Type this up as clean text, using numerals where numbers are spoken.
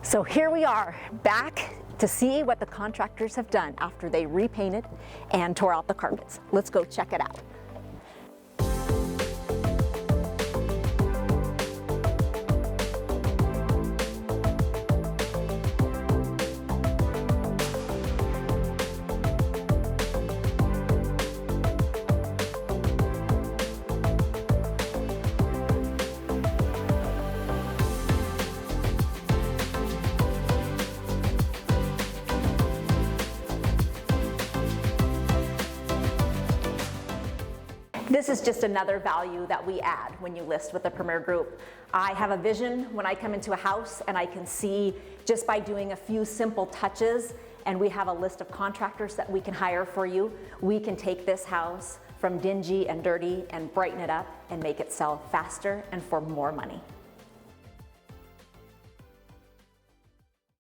So here we are, back to see what the contractors have done after they repainted and tore out the carpets. Let's go check it out. This is just another value that we add when you list with the Premier Group. I have a vision when I come into a house, and I can see just by doing a few simple touches, and we have a list of contractors that we can hire for you, we can take this house from dingy and dirty and brighten it up and make it sell faster and for more money.